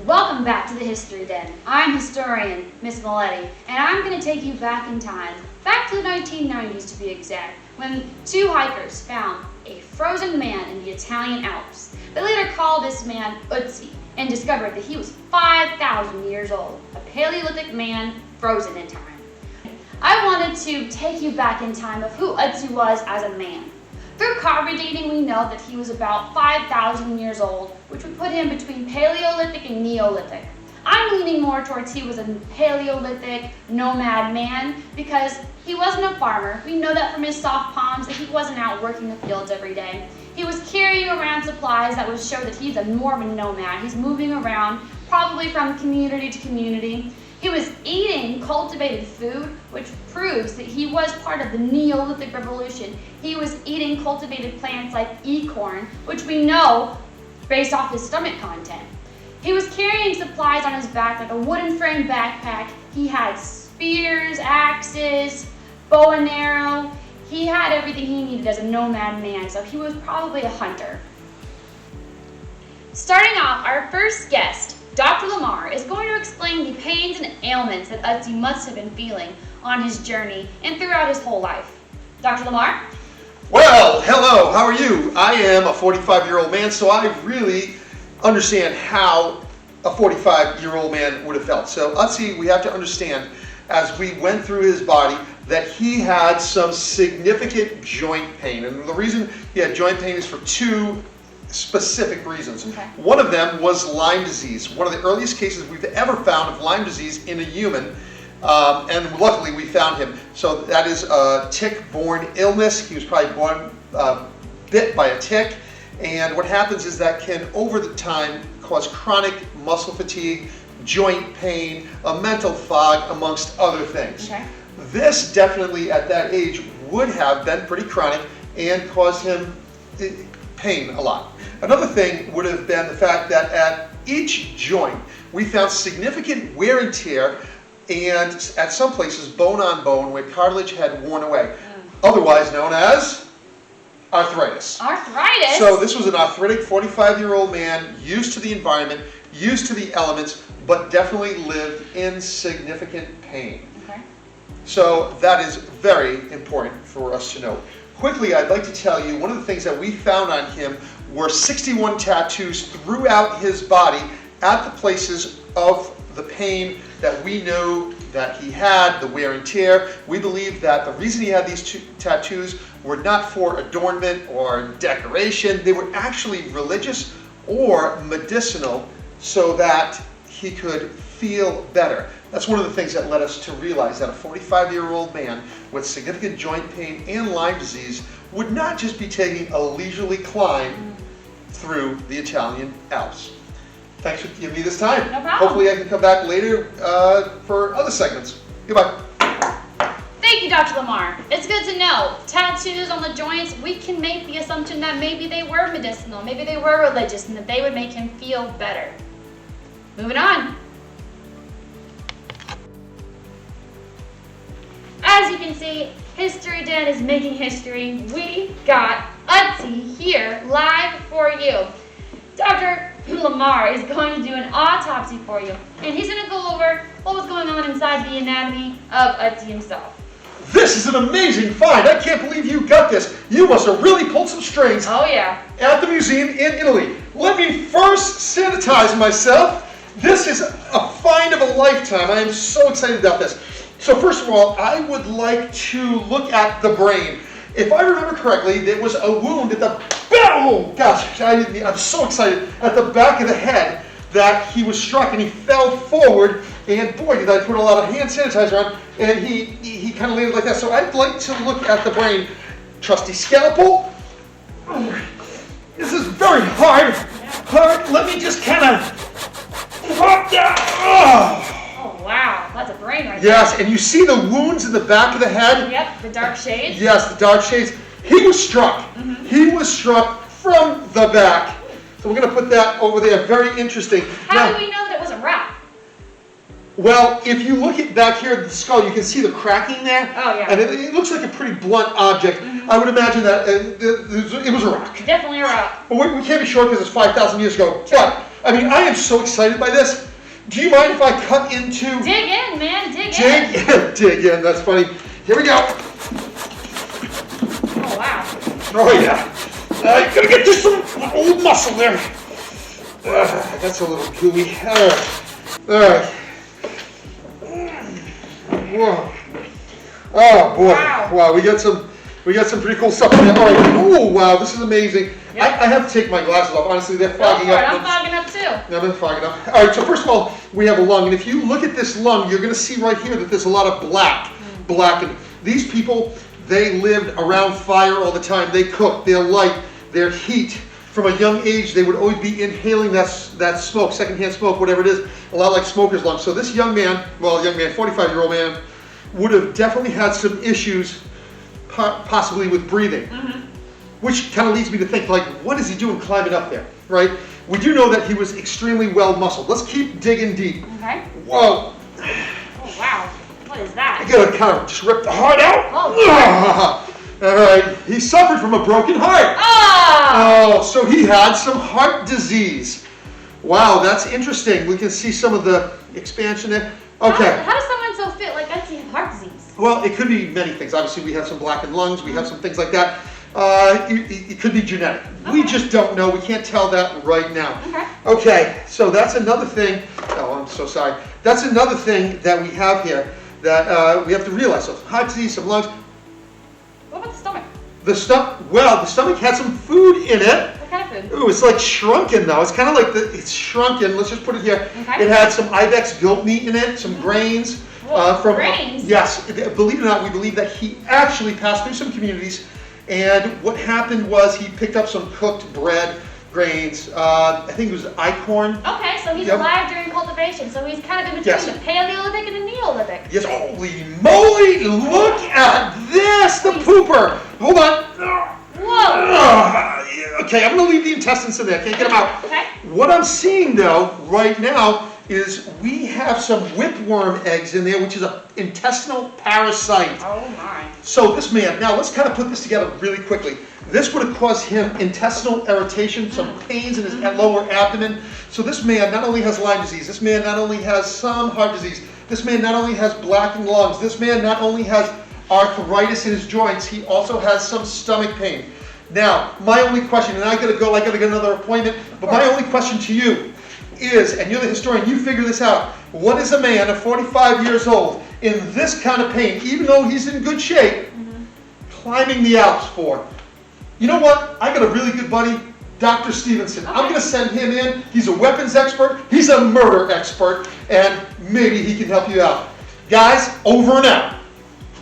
Welcome back to the History Den. I'm historian Miss Maletti, and I'm going to take you back in time, back to the 1990s to be exact, when two hikers found a frozen man in the Italian Alps. They later called this man Otzi and discovered that he was 5,000 years old, a Paleolithic man frozen in time. I wanted to take you back in time of who Otzi was as a man. Through carbon dating, we know that he was about 5,000 years old, which would put him between Paleolithic and Neolithic. I'm leaning more towards he was a Paleolithic nomad man because he wasn't a farmer. We know that from his soft palms that he wasn't out working the fields every day. He was carrying around supplies that would show that he's more of a nomad. He's moving around, probably from community to community. He was eating cultivated food, which proves that he was part of the Neolithic Revolution. He was eating cultivated plants like acorn, which we know based off his stomach content. He was carrying supplies on his back like a wooden frame backpack. He had spears, axes, bow and arrow. He had everything he needed as a nomad man, so he was probably a hunter. Starting off, our first guest, Dr. Lamar, is going to explain the pains and ailments that Otzi must have been feeling on his journey and throughout his whole life. Dr. Lamar? Well, hello, how are you? I am a 45-year-old man, so I really understand how a 45-year-old man would have felt. So Otzi, we have to understand, as we went through his body, that he had some significant joint pain. And the reason he had joint pain is for two specific reasons. Okay. One of them was Lyme disease. One of the earliest cases we've ever found of Lyme disease in a human, and luckily we found him. So that is a tick-borne illness. He was probably born bit by a tick, and what happens is that can over the time cause chronic muscle fatigue, joint pain, a mental fog, amongst other things. Okay. This definitely at that age would have been pretty chronic and caused him pain a lot. Another thing would have been the fact that at each joint we found significant wear and tear, and at some places bone on bone where cartilage had worn away, otherwise known as arthritis. Arthritis? So this was an arthritic 45-year-old man, used to the environment, used to the elements, but definitely lived in significant pain. Okay. So that is very important for us to know. Quickly, I'd like to tell you, one of the things that we found on him were 61 tattoos throughout his body at the places of the pain that we know that he had, the wear and tear. We believe that the reason he had these two tattoos were not for adornment or decoration. They were actually religious or medicinal so that he could feel better. That's one of the things that led us to realize that a 45-year-old man with significant joint pain and Lyme disease would not just be taking a leisurely climb through the Italian Alps. Thanks for giving me this time. No problem. Hopefully I can come back later for other segments. Goodbye. Thank you, Dr. Lamar. It's good to know. Tattoos on the joints, we can make the assumption that maybe they were medicinal, maybe they were religious, and that they would make him feel better. Moving on. As you can see, History Den is making history. We got Otzi here live for you. Dr. Lamar is going to do an autopsy for you, and he's going to go over what was going on inside the anatomy of Otzi himself. This is an amazing find. I can't believe you got this. You must have really pulled some strings Oh yeah. at the museum in Italy. Let me first sanitize myself. This is a find of a lifetime. I am so excited about this. So first of all, I would like to look at the brain. If I remember correctly, there was a wound at the, oh gosh, I'm so excited, at the back of the head that he was struck and he fell forward, and boy, did I put a lot of hand sanitizer on, and he kind of landed like that. So I'd like to look at the brain. Trusty scalpel. This is very hard. Let me just kind of pop that. Oh wow, that's a brain right Yes, there. and you see the wounds in the back of the head? Yep, the dark shades. Yes, the dark shades. He was struck. He was struck from the back. So we're going to put that over there. Very interesting. How do we know that it was a rock? Well, if you look at back here at the skull, you can see the cracking there. Oh, yeah. And it looks like a pretty blunt object. I would imagine that it was a rock. Definitely a rock. But we can't be sure because it's 5,000 years ago. But I mean, I am so excited by this. Do you mind if I cut into... Dig in, man, dig in. Dig in, that's funny. Here we go. Oh, wow. Oh, yeah. Gotta get just some old muscle there. That's a little gooey. All right. Whoa. Oh, boy. Wow, we got some pretty cool stuff in there. All right. Oh, wow, this is amazing. Yep. I have to take my glasses off. Honestly, they're fogging up. I'm fogging up too. Yeah, I'm fogging up. All right, so first of all, we have a lung. And if you look at this lung, you're going to see right here that there's a lot of black. And these people, they lived around fire all the time. They cooked, their light, their heat. From a young age, they would always be inhaling that smoke, secondhand smoke, whatever it is, a lot like smoker's lungs. So this young man, 45-year-old man, would have definitely had some issues, possibly with breathing. Which kind of leads me to think, like, what is he doing climbing up there, right? We do know that he was extremely well muscled. Let's keep digging deep. Okay. Whoa. Oh, wow. What is that? I gotta kind of just rip the heart out. Oh, all right. He suffered from a broken heart. Oh, so he had some heart disease. Wow, that's interesting. We can see some of the expansion there. Okay. How does someone so fit like Otzi have heart disease? Well, it could be many things. Obviously, we have some blackened lungs. We have some things like that. It could be genetic. Okay. We just don't know. We can't tell that right now. Okay, so that's another thing. Oh, I'm so sorry. That's another thing that we have here that we have to realize. So heart disease, some lungs. What about the stomach? The stomach had some food in it. What kind of food? Ooh, it's like shrunken though. It's kind of like it's shrunken. Let's just put it here. Okay. It had some ibex goat meat in it, some grains. Grains? Yes. Believe it or not, we believe that he actually passed through some communities. And what happened was he picked up some cooked bread, grains. I think it was acorn. Okay, so he's alive during cultivation. So he's kind of in between the Paleolithic and the Neolithic. Yes. Holy moly! Look at this, the pooper. Hold on. Whoa. Okay, I'm gonna leave the intestines in there. Can't get them out. Okay. What I'm seeing though right now is we have some whipworm eggs in there, which is an intestinal parasite. Oh my. So this man, now let's kind of put this together really quickly. This would have caused him intestinal irritation, some pains in his lower abdomen. So this man not only has Lyme disease, this man not only has some heart disease, this man not only has blackened lungs, this man not only has arthritis in his joints, he also has some stomach pain. Now, my only question, and I gotta get another appointment, but my only question to you is, and you're the historian, you figure this out, what is a man of 45 years old in this kind of pain, even though he's in good shape, climbing the Alps for? You know what? I got a really good buddy, Dr. Stevenson. Okay. I'm going to send him in. He's a weapons expert. He's a murder expert, and maybe he can help you out. Guys, over and out.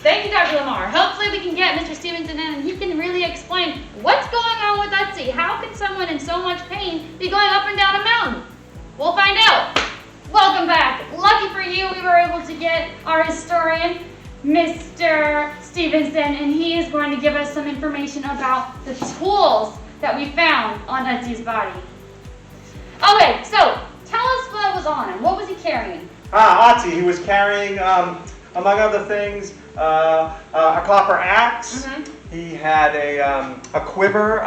Thank you, Dr. Lamar. Hopefully we can get Mr. Stevenson in and he can really explain what's going on with Otzi. How can someone in so much pain be going up and down a mountain? We'll find out. Welcome back. Lucky for you, we were able to get our historian, Mr. Stevenson, and he is going to give us some information about the tools that we found on Otzi's body. Okay, so tell us what was on him. What was he carrying? Otzi, he was carrying, among other things, a copper axe. He had a quiver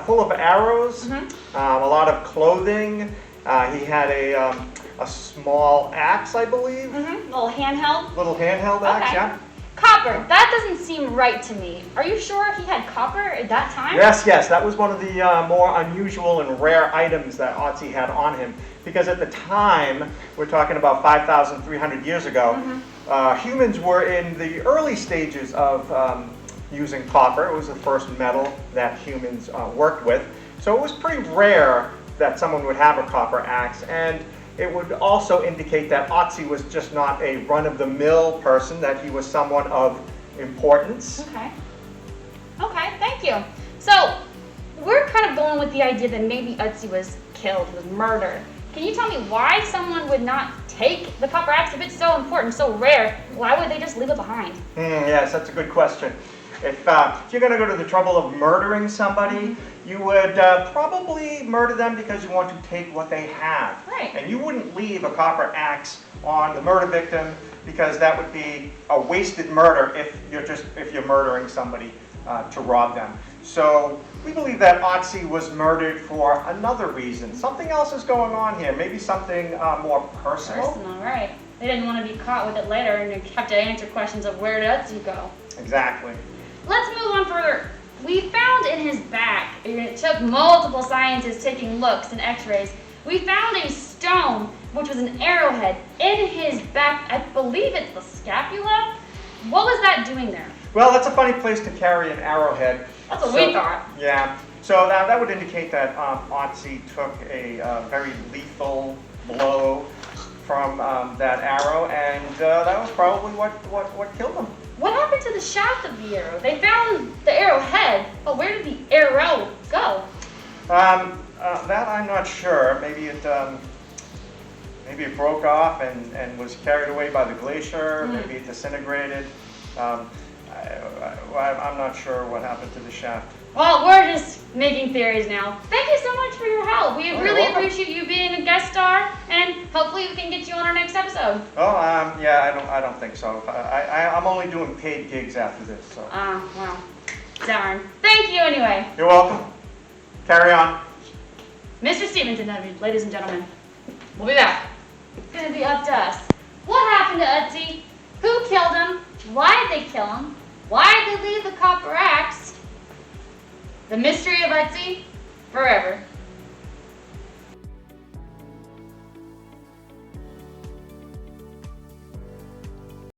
full of arrows, a lot of clothing. He had a small axe, I believe. Little handheld? Little handheld axe, yeah. Copper, that doesn't seem right to me. Are you sure he had copper at that time? Yes, that was one of the more unusual and rare items that Otzi had on him. Because at the time, we're talking about 5,300 years ago, humans were in the early stages of using copper. It was the first metal that humans worked with. So it was pretty rare that someone would have a copper axe, and it would also indicate that Otzi was just not a run-of-the-mill person, that he was someone of importance. Okay, thank you. So, we're kind of going with the idea that maybe Otzi was killed, was murdered. Can you tell me why someone would not take the copper axe if it's so important, so rare? Why would they just leave it behind? Yes, that's a good question. If you're going to go to the trouble of murdering somebody, you would probably murder them because you want to take what they have. Right. And you wouldn't leave a copper axe on the murder victim because that would be a wasted murder if you're murdering somebody to rob them. So We believe that Otzi was murdered for another reason. Something else is going on here. Maybe something more personal. Personal, right. They didn't want to be caught with it later and have to answer questions of where did Otzi go. Exactly. Let's move on further. We found in his back, and it took multiple scientists taking looks and x-rays, we found a stone, which was an arrowhead, in his back. I believe it's the scapula. What was that doing there? Well, that's a funny place to carry an arrowhead. That's what we thought. Yeah. So that would indicate that Otzi took a very lethal blow from that arrow, and that was probably what killed him. What happened to the shaft of the arrow? They found the arrowhead, but where did the arrow go? That I'm not sure. Maybe it broke off and was carried away by the glacier. Maybe it disintegrated. I'm not sure what happened to the shaft. Well, we're just making theories now. Thank you so much for your help. We really appreciate you being a guest star, and hopefully we can get you on our next episode. Oh, yeah, I don't think so. I'm only doing paid gigs after this, so. Well, darn. Thank you anyway. You're welcome. Carry on. Mr. Stevenson, ladies and gentlemen, we'll be back. It's gonna be up to us. What happened to Otzi? Who killed him? Why did they kill him? Why did they leave the copper axe? The mystery of Otzi, forever.